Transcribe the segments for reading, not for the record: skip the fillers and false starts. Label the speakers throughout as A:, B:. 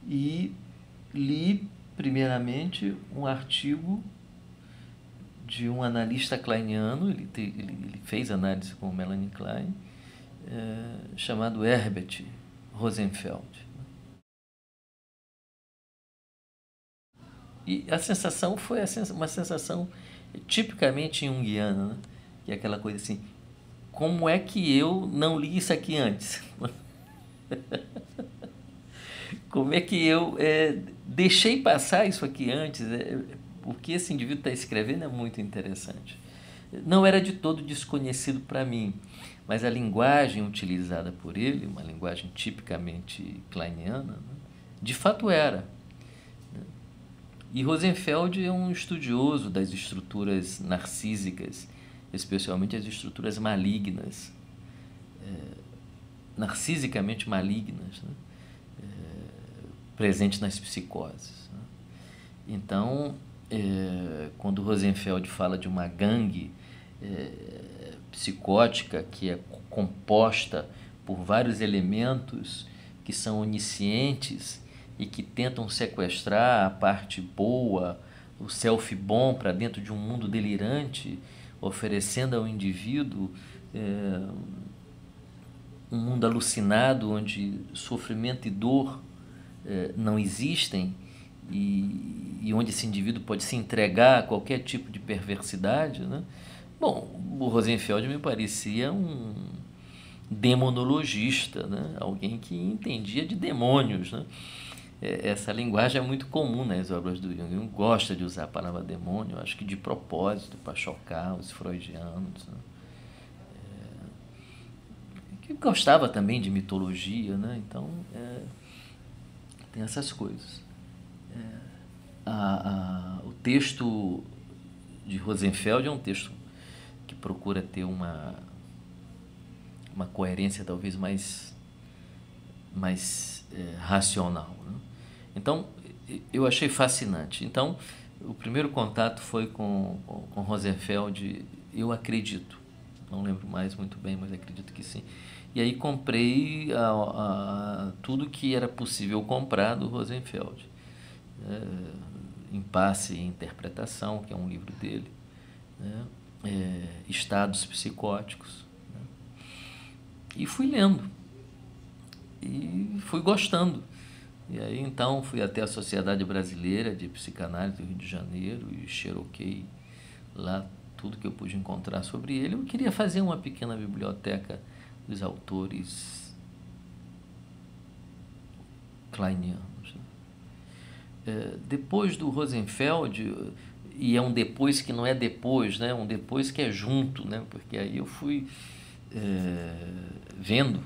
A: E li, primeiramente, um artigo de um analista kleiniano, ele fez análise com Melanie Klein, chamado Herbert Rosenfeld. E a sensação foi uma sensação tipicamente junguiana, né? Que é aquela coisa assim, como é que eu não li isso aqui antes? Como é que eu deixei passar isso aqui antes? O que esse indivíduo está escrevendo é muito interessante. Não era de todo desconhecido para mim, mas a linguagem utilizada por ele, uma linguagem tipicamente kleiniana, né, de fato era. E Rosenfeld é um estudioso das estruturas narcísicas, especialmente as estruturas malignas, narcisicamente malignas, né? Presentes nas psicoses, né? Então, quando Rosenfeld fala de uma gangue psicótica que é composta por vários elementos que são oniscientes e que tentam sequestrar a parte boa, o self bom para dentro de um mundo delirante, oferecendo ao indivíduo um mundo alucinado onde sofrimento e dor não existem e onde esse indivíduo pode se entregar a qualquer tipo de perversidade, né? Bom, o Rosenfeld me parecia um demonologista, né? Alguém que entendia de demônios, né? Essa linguagem é muito comum nas obras do Jung. Jung gosta de usar a palavra demônio, acho que de propósito, para chocar os freudianos, né? Que gostava também de mitologia, né? Então, tem essas coisas. O texto de Rosenfeld é um texto que procura ter uma coerência talvez mais racional, né? Então, eu achei fascinante. Então, o primeiro contato foi com Rosenfeld, eu acredito. Não lembro mais muito bem, mas acredito que sim. E aí comprei tudo que era possível comprar do Rosenfeld. Impasse e Interpretação, que é um livro dele, né? Estados Psicóticos, né? E fui lendo e fui gostando. E aí então fui até a Sociedade Brasileira de Psicanálise do Rio de Janeiro e xeroquei lá tudo que eu pude encontrar sobre ele. Eu queria fazer uma pequena biblioteca dos autores kleinianos, né? Depois do Rosenfeld, e é um depois que não é depois, né? Um depois que é junto, né? Porque aí eu fui vendo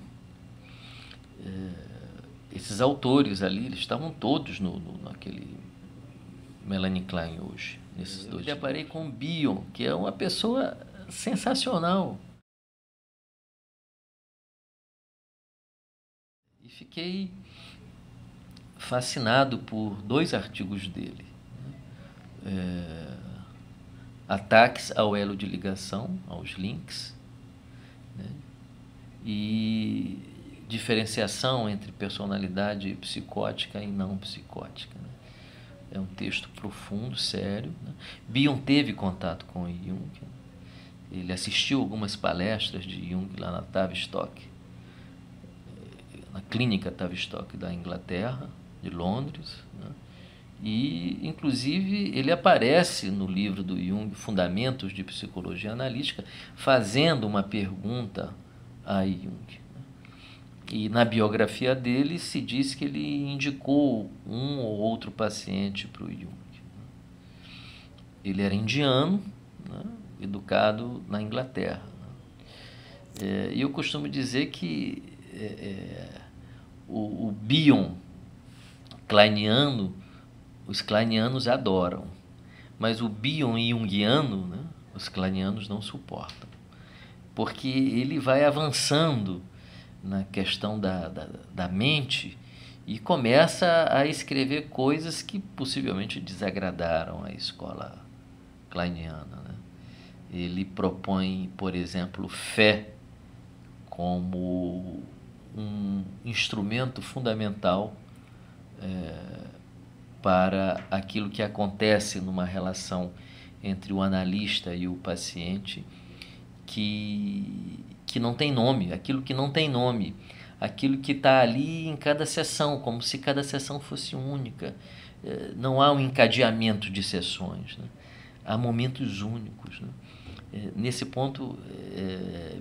A: esses autores ali, eles estavam todos naquele Melanie Klein hoje, nesses dois. Eu deparei com Bion, que é uma pessoa sensacional. E fiquei fascinado por dois artigos dele. Ataques ao elo de ligação, aos links, né? E diferenciação entre personalidade psicótica e não psicótica, né? É um texto profundo, sério, né? Bion teve contato com Jung, né? Ele assistiu algumas palestras de Jung lá na Tavistock, na clínica Tavistock da Inglaterra, de Londres, né? E, inclusive, ele aparece no livro do Jung, Fundamentos de Psicologia Analítica, fazendo uma pergunta a Jung. E na biografia dele se diz que ele indicou um ou outro paciente para o Jung. Ele era indiano, né, educado na Inglaterra. E eu costumo dizer que o Bion kleiniano, os kleinianos adoram, mas o Bion junguiano, né, os kleinianos não suportam, porque ele vai avançando na questão da mente e começa a escrever coisas que possivelmente desagradaram a escola kleiniana, né? Ele propõe, por exemplo, fé como um instrumento fundamental para aquilo que acontece numa relação entre o analista e o paciente, que não tem nome, aquilo que não tem nome, aquilo que está ali em cada sessão, como se cada sessão fosse única. Não há um encadeamento de sessões, né? Há momentos únicos, né? Nesse ponto,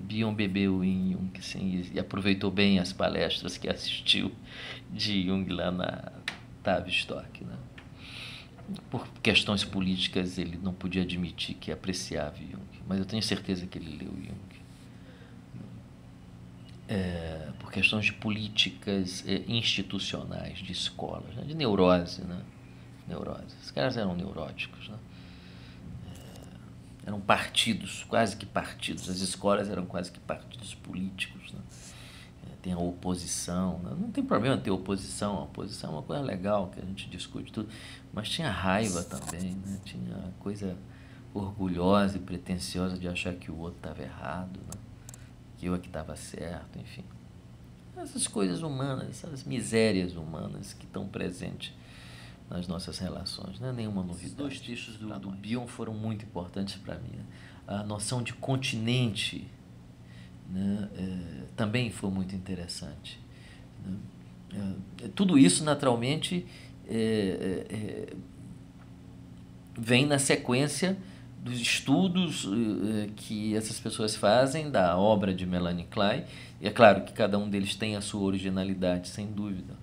A: Bion bebeu em Jung, assim, e aproveitou bem as palestras que assistiu de Jung lá na Tavistock, né? Por questões políticas, ele não podia admitir que apreciava Jung, mas eu tenho certeza que ele leu Jung. Por questões de políticas institucionais, de escolas, né? De neurose, né? Neurose. Os caras eram neuróticos, né? Eram partidos, quase que partidos. As escolas eram quase que partidos políticos, né? Tem a oposição, né? Não tem problema ter oposição. A oposição é uma coisa legal, que a gente discute tudo. Mas tinha raiva também, né? Tinha coisa orgulhosa e pretensiosa de achar que o outro estava errado, né? Que eu é que estava certo, enfim. Essas coisas humanas, essas misérias humanas que estão presentes nas nossas relações, não é nenhuma novidade. Os dois textos do Bion foram muito importantes para mim, né? A noção de continente, né, também foi muito interessante, né? Tudo isso, naturalmente, vem na sequência dos estudos que essas pessoas fazem da obra de Melanie Klein. E é claro que cada um deles tem a sua originalidade, sem dúvida.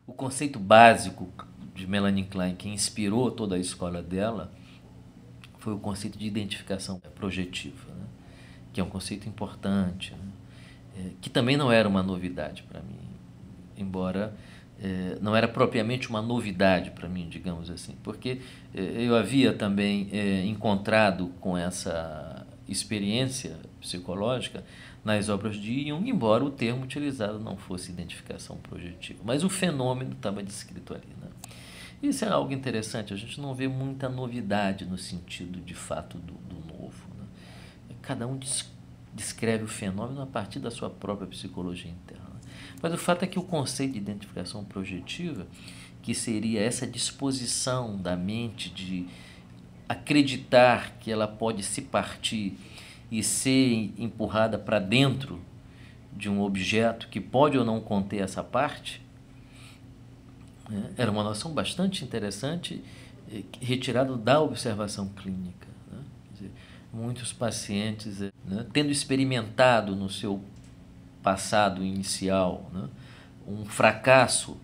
A: O conceito básico de Melanie Klein, que inspirou toda a escola dela, foi o conceito de identificação projetiva, né? Que é um conceito importante, né? Que também não era uma novidade para mim, embora não era propriamente uma novidade para mim, digamos assim, porque eu havia também encontrado com essa experiência psicológica nas obras de Jung, embora o termo utilizado não fosse identificação projetiva, mas o fenômeno estava descrito ali, né? Isso é algo interessante, a gente não vê muita novidade no sentido de fato do novo, né? Cada um descreve o fenômeno a partir da sua própria psicologia interna. Mas o fato é que o conceito de identificação projetiva, que seria essa disposição da mente de acreditar que ela pode se partir e ser empurrada para dentro de um objeto que pode ou não conter essa parte, né? Era uma noção bastante interessante, retirada da observação clínica, né? Quer dizer, muitos pacientes, né, tendo experimentado no seu passado inicial, né, um fracasso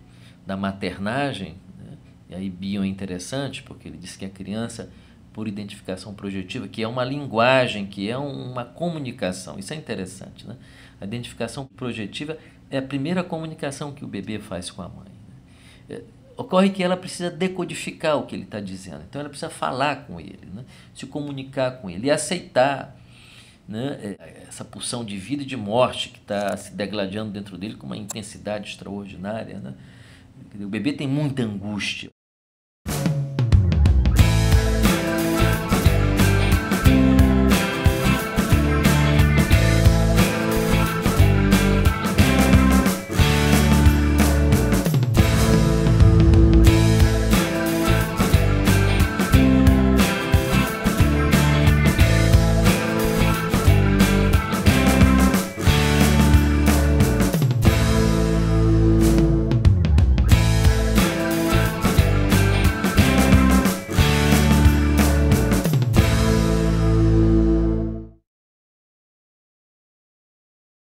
A: da maternagem, né? E aí Bion é interessante porque ele diz que a criança, por identificação projetiva, que é uma linguagem, que é uma comunicação, isso é interessante, né? A identificação projetiva é a primeira comunicação que o bebê faz com a mãe, né? Ocorre que ela precisa decodificar o que ele está dizendo, então ela precisa falar com ele, né? Se comunicar com ele e aceitar, né, essa pulsão de vida e de morte que está se degladiando dentro dele com uma intensidade extraordinária, né? O bebê tem muita angústia,